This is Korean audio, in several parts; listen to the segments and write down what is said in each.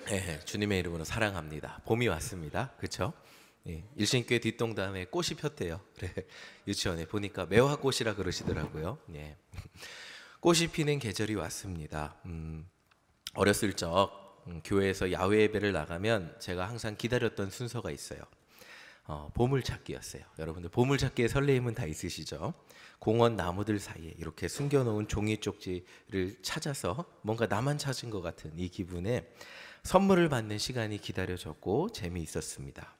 예, 주님의 이름으로 사랑합니다. 봄이 왔습니다. 그렇죠? 예, 일신교회 뒷동단에 꽃이 폈대요. 그래, 유치원에 보니까 매화꽃이라 그러시더라고요. 예. 꽃이 피는 계절이 왔습니다. 어렸을 적 교회에서 야외 예배를 나가면 제가 항상 기다렸던 순서가 있어요. 보물찾기였어요. 여러분들 보물찾기의 설레임은 다 있으시죠? 공원 나무들 사이에 이렇게 숨겨놓은 종이 쪽지를 찾아서 뭔가 나만 찾은 것 같은 이 기분에 선물을 받는 시간이 기다려졌고 재미있었습니다.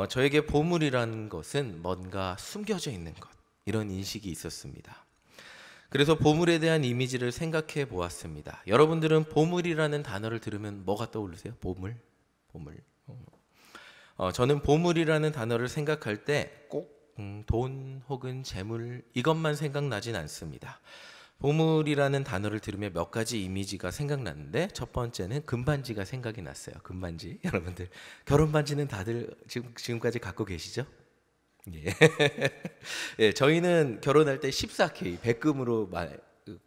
저에게 보물이라는 것은 뭔가 숨겨져 있는 것, 이런 인식이 있었습니다. 그래서 보물에 대한 이미지를 생각해 보았습니다. 여러분들은 보물이라는 단어를 들으면 뭐가 떠오르세요? 보물? 보물. 저는 보물이라는 단어를 생각할 때 꼭 돈 혹은 재물 이것만 생각나진 않습니다. 보물이라는 단어를 들으면 몇 가지 이미지가 생각났는데 첫 번째는 금반지가 생각이 났어요. 금반지. 여러분들 결혼 반지는 다들 지금까지 갖고 계시죠? 예. 예, 저희는 결혼할 때 14K 백금으로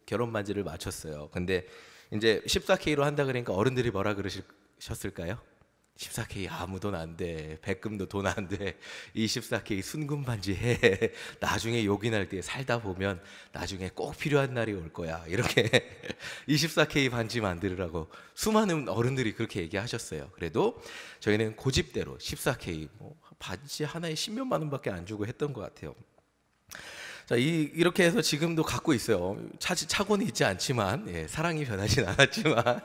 결혼 반지를 맞췄어요. 근데 이제 14K로 한다 그러니까 어른들이 뭐라 그러셨을까요? 14K 아무 돈 안 돼. 백금도 돈 안 돼. 이 14K 순금 반지 해. 나중에 요긴할 때 살다 보면 나중에 꼭 필요한 날이 올 거야. 이렇게 24K 반지 만들으라고 수많은 어른들이 그렇게 얘기하셨어요. 그래도 저희는 고집대로 14K 반지 하나에 10몇만 원밖에 안 주고 했던 것 같아요. 자, 이렇게 해서 지금도 갖고 있어요. 차고는 있지 않지만, 예, 사랑이 변하진 않았지만,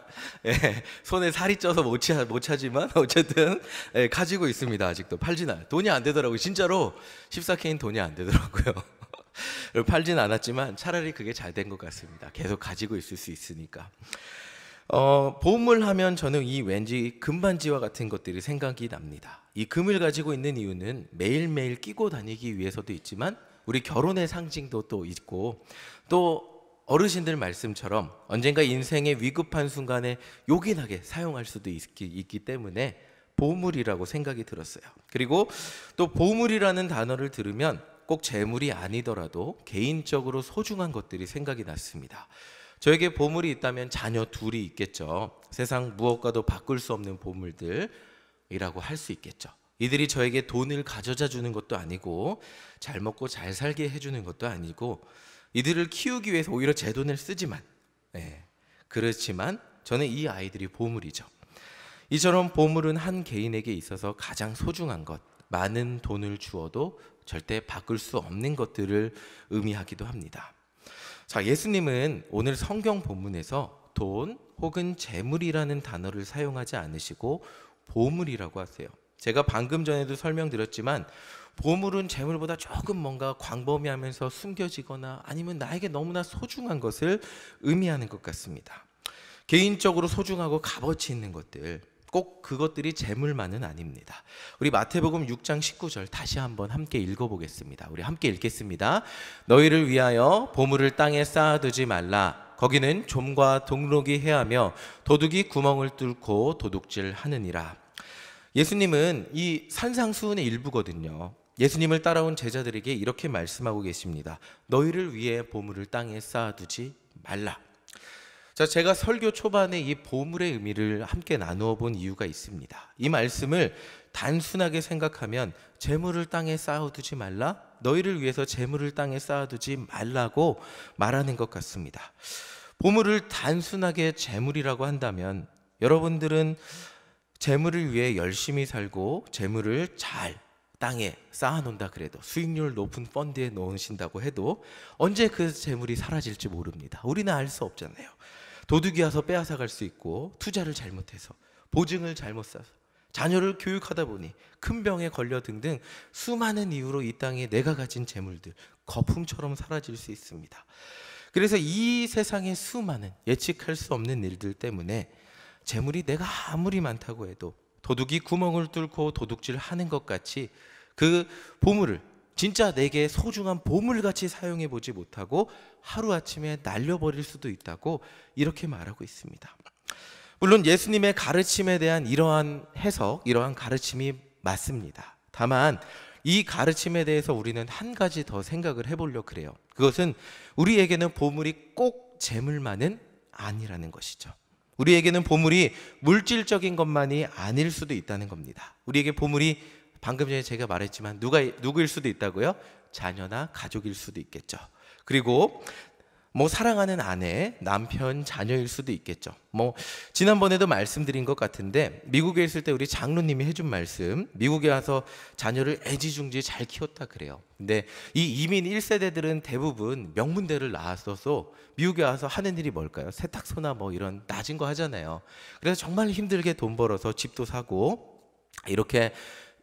예, 손에 살이 쪄서 못 차지만 어쨌든 예, 가지고 있습니다. 아직도 팔진 않아요. 돈이 안 되더라고요. 진짜로 14K는 돈이 안 되더라고요. 팔진 않았지만 차라리 그게 잘 된 것 같습니다. 계속 가지고 있을 수 있으니까. 보물 하면 저는 이 왠지 금반지와 같은 것들이 생각이 납니다. 이 금을 가지고 있는 이유는 매일매일 끼고 다니기 위해서도 있지만 우리 결혼의 상징도 또 있고 또 어르신들 말씀처럼 언젠가 인생의 위급한 순간에 요긴하게 사용할 수도 있기 때문에 보물이라고 생각이 들었어요. 그리고 또 보물이라는 단어를 들으면 꼭 재물이 아니더라도 개인적으로 소중한 것들이 생각이 났습니다. 저에게 보물이 있다면 자녀 둘이 있겠죠. 세상 무엇과도 바꿀 수 없는 보물들이라고 할 수 있겠죠. 이들이 저에게 돈을 가져다 주는 것도 아니고 잘 먹고 잘 살게 해주는 것도 아니고 이들을 키우기 위해서 오히려 제 돈을 쓰지만 그렇지만 저는 이 아이들이 보물이죠. 이처럼 보물은 한 개인에게 있어서 가장 소중한 것, 많은 돈을 주어도 절대 바꿀 수 없는 것들을 의미하기도 합니다. 자, 예수님은 오늘 성경 본문에서 돈 혹은 재물이라는 단어를 사용하지 않으시고 보물이라고 하세요. 제가 방금 전에도 설명드렸지만 보물은 재물보다 조금 뭔가 광범위하면서 숨겨지거나 아니면 나에게 너무나 소중한 것을 의미하는 것 같습니다. 개인적으로 소중하고 값어치 있는 것들, 꼭 그것들이 재물만은 아닙니다. 우리 마태복음 6장 19절 다시 한번 함께 읽어보겠습니다. 우리 함께 읽겠습니다. 너희를 위하여 보물을 땅에 쌓아두지 말라. 거기는 좀과 동록이 해하며 도둑이 구멍을 뚫고 도둑질하느니라. 예수님은 이 산상수훈의 일부거든요. 예수님을 따라온 제자들에게 이렇게 말씀하고 계십니다. 너희를 위해 보물을 땅에 쌓아두지 말라. 자, 제가 설교 초반에 이 보물의 의미를 함께 나누어 본 이유가 있습니다. 이 말씀을 단순하게 생각하면 재물을 땅에 쌓아두지 말라, 너희를 위해서 재물을 땅에 쌓아두지 말라고 말하는 것 같습니다. 보물을 단순하게 재물이라고 한다면 여러분들은 재물을 위해 열심히 살고 재물을 잘 땅에 쌓아놓는다 그래도 수익률 높은 펀드에 넣으신다고 해도 언제 그 재물이 사라질지 모릅니다. 우리는 알 수 없잖아요. 도둑이 와서 빼앗아갈 수 있고 투자를 잘못해서 보증을 잘못 사서 자녀를 교육하다 보니 큰 병에 걸려 등등 수많은 이유로 이 땅에 내가 가진 재물들 거품처럼 사라질 수 있습니다. 그래서 이 세상의 수많은 예측할 수 없는 일들 때문에 재물이 내가 아무리 많다고 해도 도둑이 구멍을 뚫고 도둑질하는 것 같이 그 보물을 진짜 내게 소중한 보물같이 사용해 보지 못하고 하루아침에 날려버릴 수도 있다고 이렇게 말하고 있습니다. 물론 예수님의 가르침에 대한 이러한 해석, 이러한 가르침이 맞습니다. 다만 이 가르침에 대해서 우리는 한 가지 더 생각을 해보려고 그래요. 그것은 우리에게는 보물이 꼭 재물만은 아니라는 것이죠. 우리에게는 보물이 물질적인 것만이 아닐 수도 있다는 겁니다. 우리에게 보물이 방금 전에 제가 말했지만 누구일 수도 있다고요? 자녀나 가족일 수도 있겠죠. 그리고 사랑하는 아내, 남편, 자녀일 수도 있겠죠. 지난번에도 말씀드린 것 같은데 미국에 있을 때 우리 장로님이 해준 말씀, 미국에 와서 자녀를 애지중지 잘 키웠다 그래요. 근데 이 이민 1세대들은 대부분 명문대를 나왔어서 미국에 와서 하는 일이 뭘까요? 세탁소나 이런 낮은 거 하잖아요. 그래서 정말 힘들게 돈 벌어서 집도 사고 이렇게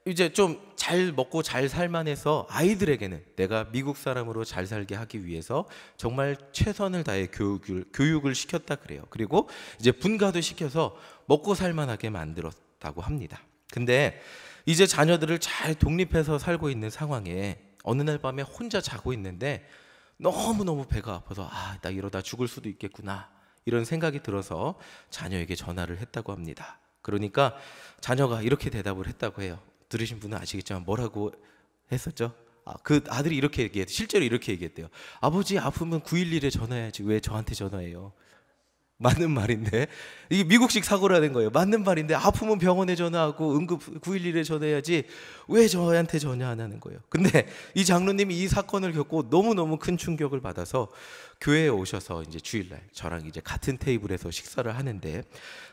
이제 좀 잘 먹고 잘 살만해서 아이들에게는 내가 미국 사람으로 잘 살게 하기 위해서 정말 최선을 다해 교육을 시켰다 그래요. 그리고 이제 분가도 시켜서 먹고 살만하게 만들었다고 합니다. 근데 이제 자녀들을 잘 독립해서 살고 있는 상황에 어느 날 밤에 혼자 자고 있는데 너무너무 배가 아파서 나 이러다 죽을 수도 있겠구나 이런 생각이 들어서 자녀에게 전화를 했다고 합니다. 그러니까 자녀가 이렇게 대답을 했다고 해요. 들으신 분은 아시겠지만 뭐라고 했었죠? 그 아들이 이렇게 얘기했대요. 실제로 이렇게 얘기했대요. 아버지 아프면 911에 전화해야지 왜 저한테 전화해요? 맞는 말인데 이게 미국식 사고라는 거예요. 맞는 말인데 아프면 병원에 전화하고 응급 911에 전화해야지 왜 저한테 전화 안 하는 거예요? 근데 이 장로님이 이 사건을 겪고 너무너무 큰 충격을 받아서 교회에 오셔서 이제 주일날 저랑 이제 같은 테이블에서 식사를 하는데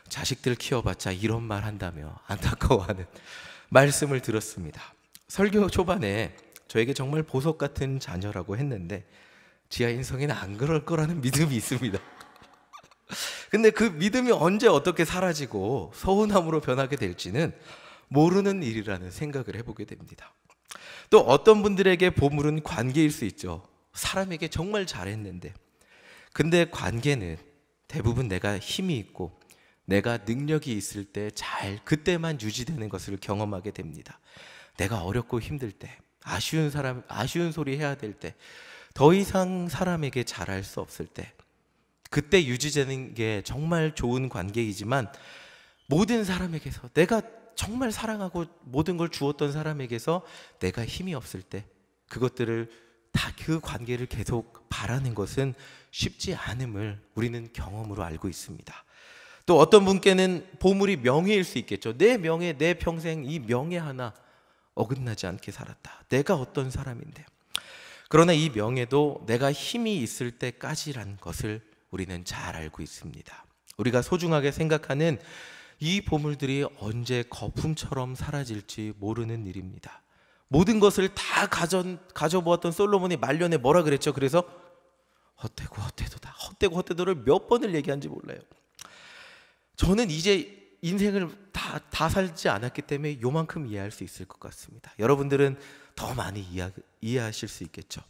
자식들 키워봤자 이런 말 한다며 안타까워하는 말씀을 들었습니다. 설교 초반에 저에게 정말 보석 같은 자녀라고 했는데 지하 인성에는 안 그럴 거라는 믿음이 있습니다. 근데 그 믿음이 언제 어떻게 사라지고 서운함으로 변하게 될지는 모르는 일이라는 생각을 해보게 됩니다. 또 어떤 분들에게 보물은 관계일 수 있죠. 사람에게 정말 잘했는데 근데 관계는 대부분 내가 힘이 있고 내가 능력이 있을 때 그때만 유지되는 것을 경험하게 됩니다. 내가 어렵고 힘들 때, 아쉬운 소리 해야 될 때, 더 이상 사람에게 잘할 수 없을 때, 그때 유지되는 게 정말 좋은 관계이지만 모든 사람에게서 내가 정말 사랑하고 모든 걸 주었던 사람에게서 내가 힘이 없을 때 그것들을 다 그 관계를 계속 바라는 것은 쉽지 않음을 우리는 경험으로 알고 있습니다. 또 어떤 분께는 보물이 명예일 수 있겠죠. 내 명예, 내 평생 이 명예 하나 어긋나지 않게 살았다. 내가 어떤 사람인데. 그러나 이 명예도 내가 힘이 있을 때까지란 것을 우리는 잘 알고 있습니다. 우리가 소중하게 생각하는 이 보물들이 언제 거품처럼 사라질지 모르는 일입니다. 모든 것을 다 가져보았던 솔로몬이 말년에 뭐라 그랬죠? 그래서 헛되고 헛되도다. 헛되고 헛되도를 몇 번을 얘기한지 몰라요. 저는 이제 인생을 다 살지 않았기 때문에 요만큼 이해할 수 있을 것 같습니다. 여러분들은 더 많이 이해하실 수 있겠죠.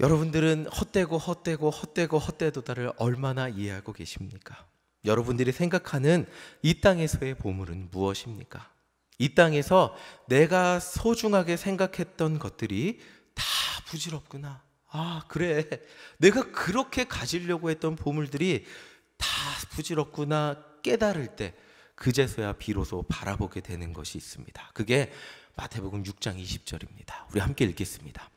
여러분들은 헛되도다를 얼마나 이해하고 계십니까? 여러분들이 생각하는 이 땅에서의 보물은 무엇입니까? 이 땅에서 내가 소중하게 생각했던 것들이 다 부질없구나. 그래. 내가 그렇게 가지려고 했던 보물들이 다 부질없구나 깨달을 때 그제서야 비로소 바라보게 되는 것이 있습니다. 그게 마태복음 6장 20절입니다. 우리 함께 읽겠습니다.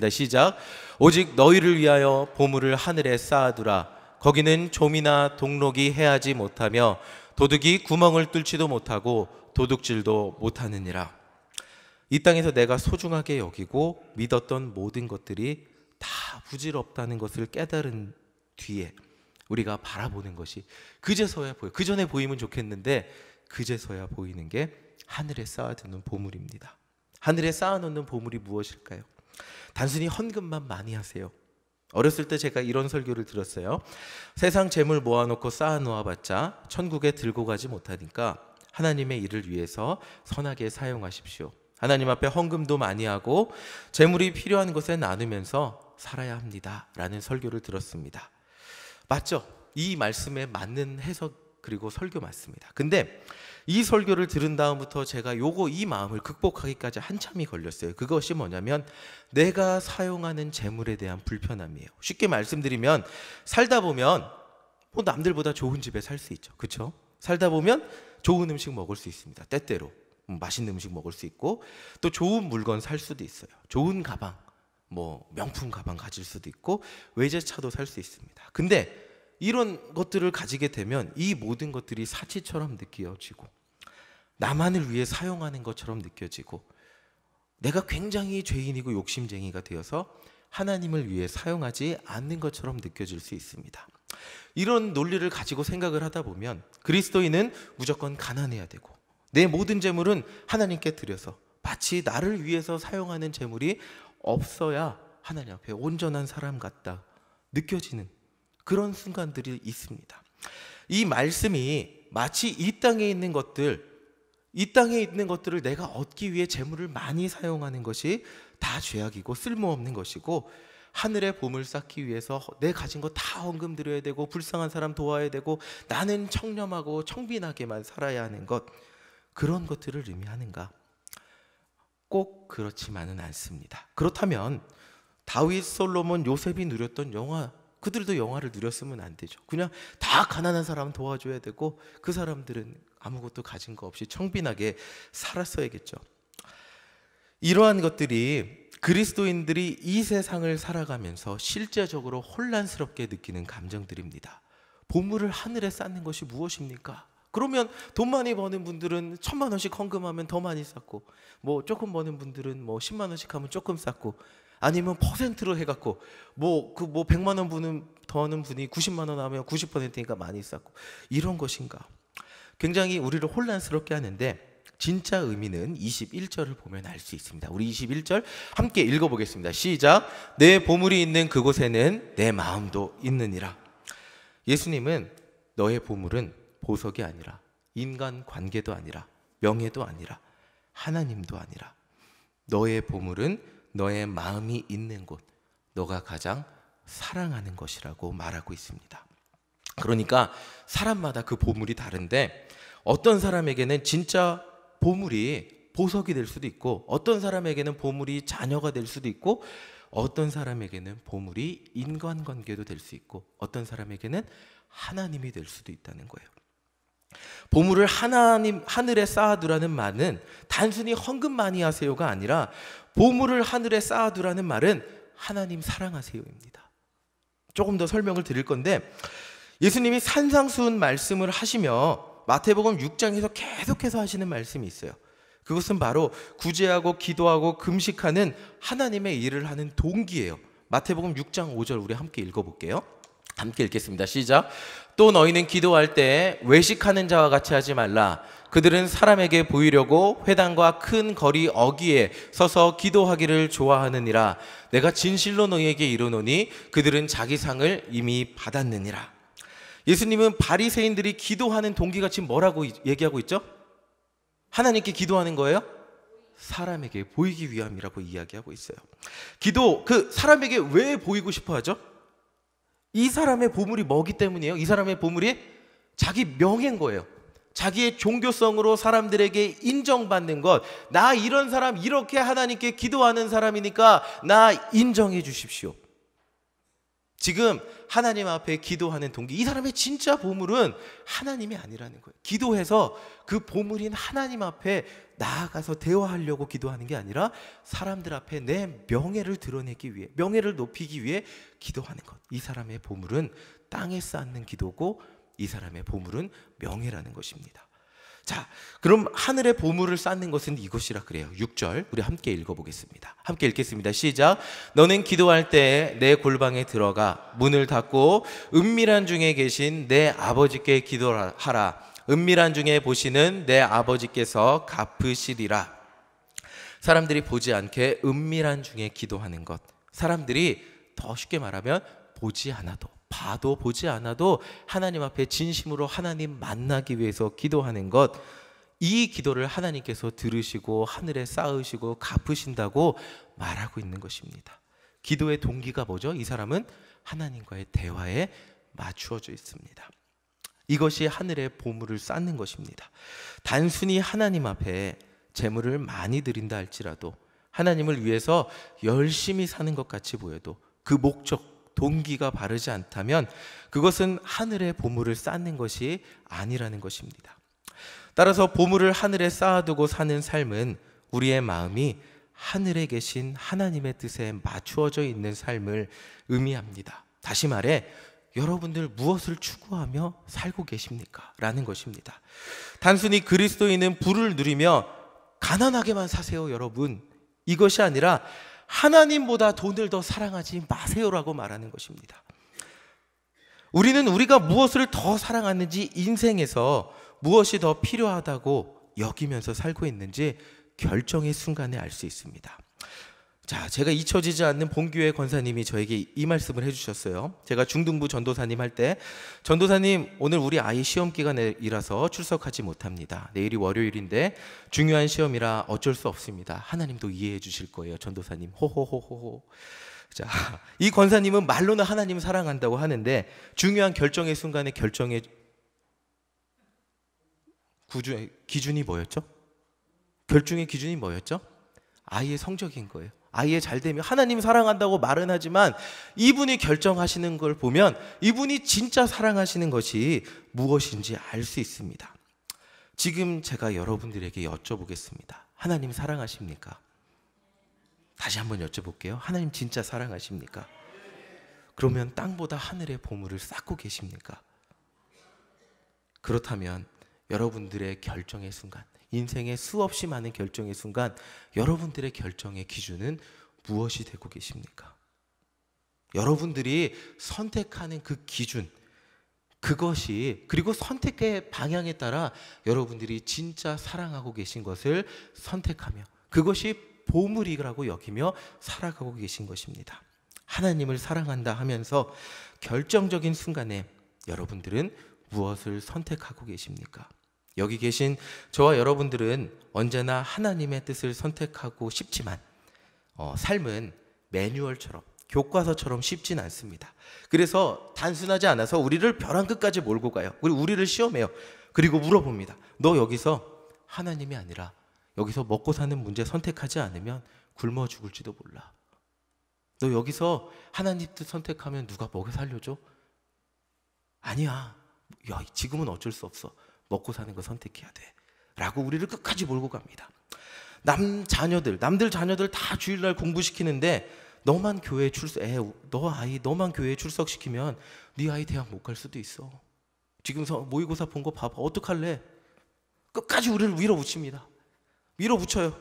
시작. 오직 너희를 위하여 보물을 하늘에 쌓아두라. 거기는 좀이나 동록이 해하지 못하며 도둑이 구멍을 뚫지도 못하고 도둑질도 못하느니라. 이 땅에서 내가 소중하게 여기고 믿었던 모든 것들이 다 부질없다는 것을 깨달은 뒤에 우리가 바라보는 것이 그제서야 보여요. 그 전에 보이면 좋겠는데 그제서야 보이는 게 하늘에 쌓아두는 보물입니다. 하늘에 쌓아놓는 보물이 무엇일까요? 단순히 헌금만 많이 하세요. 어렸을 때 제가 이런 설교를 들었어요. 세상 재물 모아놓고 쌓아놓아봤자 천국에 들고 가지 못하니까 하나님의 일을 위해서 선하게 사용하십시오. 하나님 앞에 헌금도 많이 하고 재물이 필요한 곳에 나누면서 살아야 합니다 라는 설교를 들었습니다. 맞죠? 이 말씀에 맞는 해석 그리고 설교 맞습니다. 근데 이 설교를 들은 다음부터 제가 이 마음을 극복하기까지 한참이 걸렸어요. 그것이 뭐냐면 내가 사용하는 재물에 대한 불편함이에요. 쉽게 말씀드리면 살다 보면 남들보다 좋은 집에 살 수 있죠. 그렇죠? 살다 보면 좋은 음식 먹을 수 있습니다. 때때로 맛있는 음식 먹을 수 있고 또 좋은 물건 살 수도 있어요. 좋은 가방, 명품 가방 가질 수도 있고 외제차도 살 수 있습니다. 근데 이런 것들을 가지게 되면 이 모든 것들이 사치처럼 느껴지고 나만을 위해 사용하는 것처럼 느껴지고 내가 굉장히 죄인이고 욕심쟁이가 되어서 하나님을 위해 사용하지 않는 것처럼 느껴질 수 있습니다. 이런 논리를 가지고 생각을 하다 보면 그리스도인은 무조건 가난해야 되고 내 모든 재물은 하나님께 드려서 마치 나를 위해서 사용하는 재물이 없어야 하나님 앞에 온전한 사람 같다 느껴지는 그런 순간들이 있습니다. 이 말씀이 마치 이 땅에 있는 것들을 내가 얻기 위해 재물을 많이 사용하는 것이 다 죄악이고 쓸모없는 것이고 하늘의 보물 쌓기 위해서 내 가진 거 다 헌금 드려야 되고 불쌍한 사람 도와야 되고 나는 청렴하고 청빈하게만 살아야 하는 것, 그런 것들을 의미하는가? 꼭 그렇지만은 않습니다. 그렇다면 다윗, 솔로몬, 요셉이 누렸던 영화, 그들도 영화를 누렸으면 안 되죠. 그냥 다 가난한 사람 도와줘야 되고 그 사람들은 아무것도 가진 거 없이 청빈하게 살았어야겠죠. 이러한 것들이 그리스도인들이 이 세상을 살아가면서 실제적으로 혼란스럽게 느끼는 감정들입니다. 보물을 하늘에 쌓는 것이 무엇입니까? 그러면 돈 많이 버는 분들은 1,000만 원씩 헌금하면 더 많이 쌓고, 뭐 조금 버는 분들은 뭐 10만 원씩 하면 조금 쌓고, 아니면 퍼센트로 해갖고 뭐 100만 원 더하는 분이 90만 원 하면 90%니까 많이 쌓고, 이런 것인가? 굉장히 우리를 혼란스럽게 하는데 진짜 의미는 21절을 보면 알 수 있습니다. 우리 21절 함께 읽어보겠습니다. 시작. 내 보물이 있는 그곳에는 내 마음도 있느니라. 예수님은 너의 보물은 보석이 아니라 인간 관계도 아니라 명예도 아니라 하나님도 아니라 너의 보물은 너의 마음이 있는 곳, 너가 가장 사랑하는 것이라고 말하고 있습니다. 그러니까 사람마다 그 보물이 다른데 어떤 사람에게는 진짜 보물이 보석이 될 수도 있고 어떤 사람에게는 보물이 자녀가 될 수도 있고 어떤 사람에게는 보물이 인간관계도 될 수 있고 어떤 사람에게는 하나님이 될 수도 있다는 거예요. 보물을 하늘에 쌓아두라는 말은 단순히 헌금 많이 하세요가 아니라 보물을 하늘에 쌓아두라는 말은 하나님 사랑하세요입니다. 조금 더 설명을 드릴 건데 예수님이 산상수훈 말씀을 하시며 마태복음 6장에서 계속해서 하시는 말씀이 있어요. 그것은 바로 구제하고 기도하고 금식하는 하나님의 일을 하는 동기예요. 마태복음 6장 5절 우리 함께 읽어볼게요. 함께 읽겠습니다. 시작. 또 너희는 기도할 때 외식하는 자와 같이 하지 말라. 그들은 사람에게 보이려고 회당과 큰 거리 어귀에 서서 기도하기를 좋아하느니라. 내가 진실로 너희에게 이르노니 그들은 자기 상을 이미 받았느니라. 예수님은 바리새인들이 기도하는 동기가 지금 뭐라고 얘기하고 있죠? 하나님께 기도하는 거예요? 사람에게 보이기 위함이라고 이야기하고 있어요. 기도, 사람에게 왜 보이고 싶어 하죠? 이 사람의 보물이 뭐기 때문이에요? 이 사람의 보물이 자기 명예인 거예요. 자기의 종교성으로 사람들에게 인정받는 것. 나 이런 사람, 이렇게 하나님께 기도하는 사람이니까 나 인정해 주십시오. 지금 하나님 앞에 기도하는 동기, 이 사람의 진짜 보물은 하나님이 아니라는 거예요. 기도해서 그 보물인 하나님 앞에 나아가서 대화하려고 기도하는 게 아니라 사람들 앞에 내 명예를 드러내기 위해, 명예를 높이기 위해 기도하는 것. 이 사람의 보물은 땅에 쌓는 기도고 이 사람의 보물은 명예라는 것입니다. 자, 그럼 하늘의 보물을 쌓는 것은 이것이라 그래요. 6절 우리 함께 읽어보겠습니다. 함께 읽겠습니다. 시작. 너는 기도할 때 내 골방에 들어가 문을 닫고 은밀한 중에 계신 내 아버지께 기도하라. 은밀한 중에 보시는 내 아버지께서 갚으시리라. 사람들이 보지 않게 은밀한 중에 기도하는 것. 사람들이 더 쉽게 말하면 보지 않아도, 봐도 보지 않아도 하나님 앞에 진심으로 하나님 만나기 위해서 기도하는 것, 이 기도를 하나님께서 들으시고 하늘에 쌓으시고 갚으신다고 말하고 있는 것입니다. 기도의 동기가 뭐죠? 이 사람은 하나님과의 대화에 맞추어져 있습니다. 이것이 하늘의 보물을 쌓는 것입니다. 단순히 하나님 앞에 재물을 많이 드린다 할지라도 하나님을 위해서 열심히 사는 것 같이 보여도 그 목적, 동기가 바르지 않다면 그것은 하늘의 보물을 쌓는 것이 아니라는 것입니다. 따라서 보물을 하늘에 쌓아두고 사는 삶은 우리의 마음이 하늘에 계신 하나님의 뜻에 맞추어져 있는 삶을 의미합니다. 다시 말해 여러분들 무엇을 추구하며 살고 계십니까? 라는 것입니다. 단순히 그리스도인은 부를 누리며 가난하게만 사세요, 여러분. 이것이 아니라 하나님보다 돈을 더 사랑하지 마세요라고 말하는 것입니다. 우리는 우리가 무엇을 더 사랑하는지, 인생에서 무엇이 더 필요하다고 여기면서 살고 있는지 결정의 순간에 알 수 있습니다. 자, 제가 잊혀지지 않는 본교회 권사님이 저에게 이 말씀을 해주셨어요. 제가 중등부 전도사님 할 때, 전도사님 오늘 우리 아이 시험 기간이라서 출석하지 못합니다. 내일이 월요일인데 중요한 시험이라 어쩔 수 없습니다. 하나님도 이해해 주실 거예요, 전도사님. 호호호호호. 자, 이 권사님은 말로는 하나님 사랑한다고 하는데 중요한 결정의 순간에 결정의 기준이 뭐였죠? 결정의 기준이 뭐였죠? 아이의 성적인 거예요. 아이의 잘되면 하나님 사랑한다고 말은 하지만 이분이 결정하시는 걸 보면 이분이 진짜 사랑하시는 것이 무엇인지 알 수 있습니다. 지금 제가 여러분들에게 여쭤보겠습니다. 하나님 사랑하십니까? 다시 한번 여쭤볼게요. 하나님 진짜 사랑하십니까? 그러면 땅보다 하늘의 보물을 쌓고 계십니까? 그렇다면 여러분들의 결정의 순간, 인생의 수없이 많은 결정의 순간, 여러분들의 결정의 기준은 무엇이 되고 계십니까? 여러분들이 선택하는 그 기준, 그것이, 그리고 선택의 방향에 따라 여러분들이 진짜 사랑하고 계신 것을 선택하며 그것이 보물이라고 여기며 살아가고 계신 것입니다. 하나님을 사랑한다 하면서 결정적인 순간에 여러분들은 무엇을 선택하고 계십니까? 여기 계신 저와 여러분들은 언제나 하나님의 뜻을 선택하고 싶지만 삶은 매뉴얼처럼, 교과서처럼 쉽진 않습니다. 그래서 단순하지 않아서 우리를 벼랑 끝까지 몰고 가요. 우리를 시험해요. 그리고 물어봅니다. 너 여기서 하나님이 아니라 여기서 먹고 사는 문제 선택하지 않으면 굶어 죽을지도 몰라. 너 여기서 하나님 뜻 선택하면 누가 먹여 살려줘? 아니야. 야, 지금은 어쩔 수 없어. 먹고 사는 거 선택해야 돼. 라고 우리를 끝까지 몰고 갑니다. 남들 자녀들 다 주일날 공부시키는데 너만 교회에 너만 교회에 출석시키면 네 아이 대학 못 갈 수도 있어. 지금 모의고사 본 거 봐봐. 어떡할래? 끝까지 우리를 밀어붙입니다. 밀어붙여요.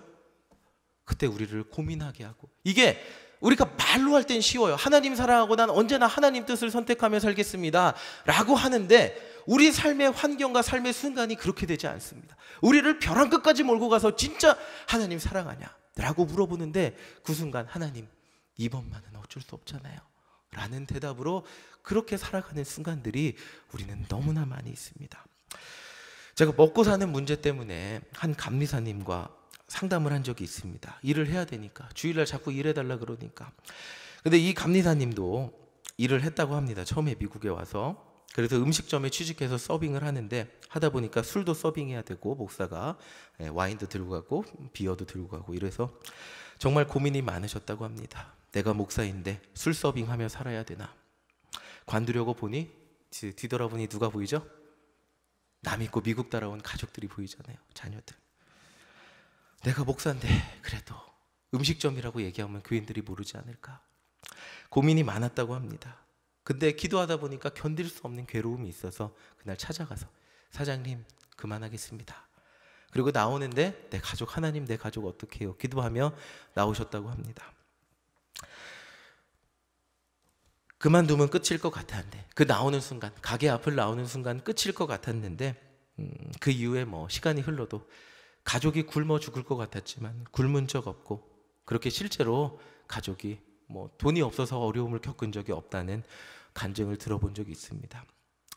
그때 우리를 고민하게 하고, 이게 우리가 말로 할 땐 쉬워요. 하나님 사랑하고 난 언제나 하나님 뜻을 선택하며 살겠습니다 라고 하는데 우리 삶의 환경과 삶의 순간이 그렇게 되지 않습니다. 우리를 벼랑 끝까지 몰고 가서 진짜 하나님 사랑하냐 라고 물어보는데 그 순간 하나님 이번만은 어쩔 수 없잖아요 라는 대답으로 그렇게 살아가는 순간들이 우리는 너무나 많이 있습니다. 제가 먹고 사는 문제 때문에 한 감리사님과 상담을 한 적이 있습니다. 일을 해야 되니까, 주일날 자꾸 일해달라 그러니까. 근데 이 감리사님도 일을 했다고 합니다. 처음에 미국에 와서. 그래서 음식점에 취직해서 서빙을 하는데 하다 보니까 술도 서빙해야 되고, 목사가 와인도 들고 가고 비어도 들고 가고 이래서 정말 고민이 많으셨다고 합니다. 내가 목사인데 술 서빙하며 살아야 되나. 관두려고 보니 뒤돌아보니 누가 보이죠? 남 있고 미국 따라온 가족들이 보이잖아요. 자녀들. 내가 목사인데 그래도 음식점이라고 얘기하면 교인들이 모르지 않을까. 고민이 많았다고 합니다. 근데 기도하다 보니까 견딜 수 없는 괴로움이 있어서 그날 찾아가서 사장님 그만하겠습니다. 그리고 나오는데 내 가족, 하나님 내 가족 어떻게 해요? 기도하며 나오셨다고 합니다. 그만두면 끝일 것 같았는데, 그 나오는 순간, 가게 앞을 나오는 순간 끝일 것 같았는데 그 이후에 시간이 흘러도 가족이 굶어 죽을 것 같았지만 굶은 적 없고, 그렇게 실제로 가족이 돈이 없어서 어려움을 겪은 적이 없다는 간증을 들어본 적이 있습니다.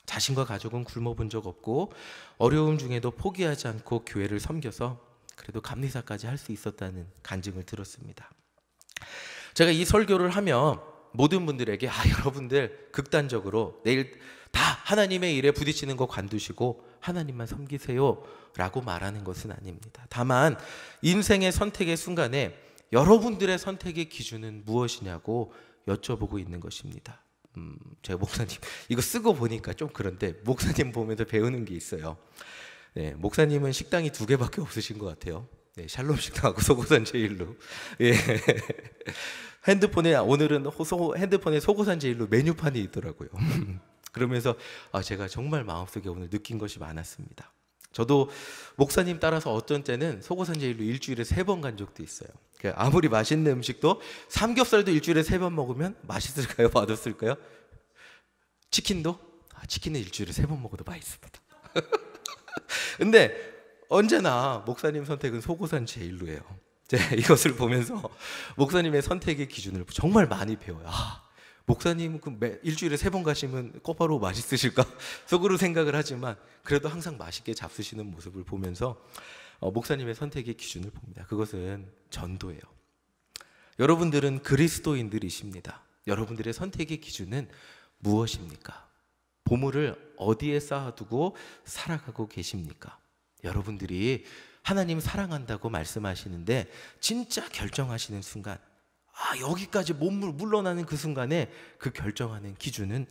자신과 가족은 굶어 본 적 없고 어려움 중에도 포기하지 않고 교회를 섬겨서 그래도 감리사까지 할 수 있었다는 간증을 들었습니다. 제가 이 설교를 하며 모든 분들에게 여러분들 극단적으로 내일 다 하나님의 일에 부딪히는 거 관두시고 하나님만 섬기세요 라고 말하는 것은 아닙니다. 다만 인생의 선택의 순간에 여러분들의 선택의 기준은 무엇이냐고 여쭤보고 있는 것입니다. 제가 목사님 이거 쓰고 보니까 좀 그런데 목사님 보면서 배우는 게 있어요. 네, 목사님은 식당이 2개밖에 없으신 것 같아요. 네, 샬롬 식당하고 소고산 제일로. 예. 오늘은 핸드폰에 소고산 제일로 메뉴판이 있더라고요. 그러면서 제가 정말 마음속에 오늘 느낀 것이 많았습니다. 저도 목사님 따라서 어떤 때는 속옷은 제일로 일주일에 3번 간 적도 있어요. 아무리 맛있는 음식도 삼겹살도 일주일에 3번 먹으면 맛있을까요? 맛없을까요? 치킨도? 치킨은 일주일에 3번 먹어도 맛있습니다. 근데 언제나 목사님 선택은 속옷은 제일로예요. 제가 이것을 보면서 목사님의 선택의 기준을 정말 많이 배워요. 목사님 일주일에 3번 가시면 꼬바로우 맛있으실까? 속으로 생각을 하지만 그래도 항상 맛있게 잡수시는 모습을 보면서 목사님의 선택의 기준을 봅니다. 그것은 전도예요. 여러분들은 그리스도인들이십니다. 여러분들의 선택의 기준은 무엇입니까? 보물을 어디에 쌓아두고 살아가고 계십니까? 여러분들이 하나님 사랑한다고 말씀하시는데 진짜 결정하시는 순간, 여기까지 몸을 물러나는 그 순간에 그 결정하는 기준은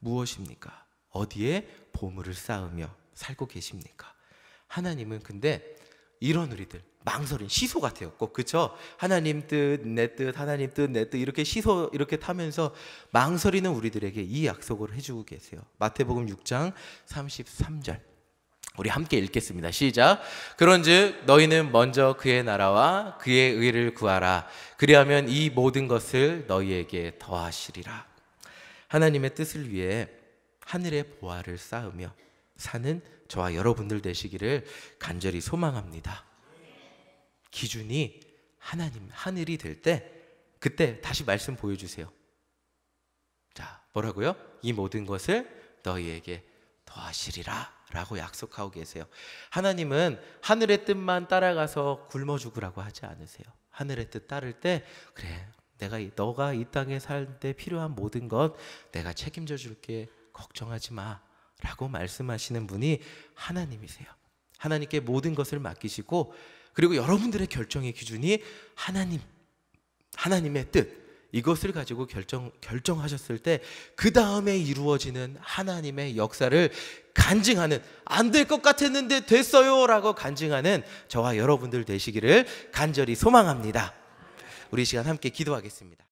무엇입니까? 어디에 보물을 쌓으며 살고 계십니까? 하나님은 근데 이런 우리들 망설인 시소 같아요. 꼭 그렇죠? 하나님 뜻, 내 뜻, 하나님 뜻, 내 뜻 이렇게 시소 이렇게 타면서 망설이는 우리들에게 이 약속을 해주고 계세요. 마태복음 6장 33절 우리 함께 읽겠습니다. 시작. 그런즉 너희는 먼저 그의 나라와 그의 의를 구하라. 그리하면 이 모든 것을 너희에게 더하시리라. 하나님의 뜻을 위해 하늘의 보화를 쌓으며 사는 저와 여러분들 되시기를 간절히 소망합니다. 기준이 하나님, 하늘이 될 때 그때 다시 말씀 보여주세요. 자, 뭐라고요? 이 모든 것을 너희에게 더하시리라 라고 약속하고 계세요. 하나님은 하늘의 뜻만 따라가서 굶어 죽으라고 하지 않으세요. 하늘의 뜻 따를 때 그래, 너가 이 땅에 살 때 필요한 모든 것 내가 책임져 줄게, 걱정하지 마 라고 말씀하시는 분이 하나님이세요. 하나님께 모든 것을 맡기시고, 그리고 여러분들의 결정의 기준이 하나님의 뜻, 이것을 가지고 결정하셨을 때 그 다음에 이루어지는 하나님의 역사를 간증하는, 안 될 것 같았는데 됐어요 라고 간증하는 저와 여러분들 되시기를 간절히 소망합니다. 우리 시간 함께 기도하겠습니다.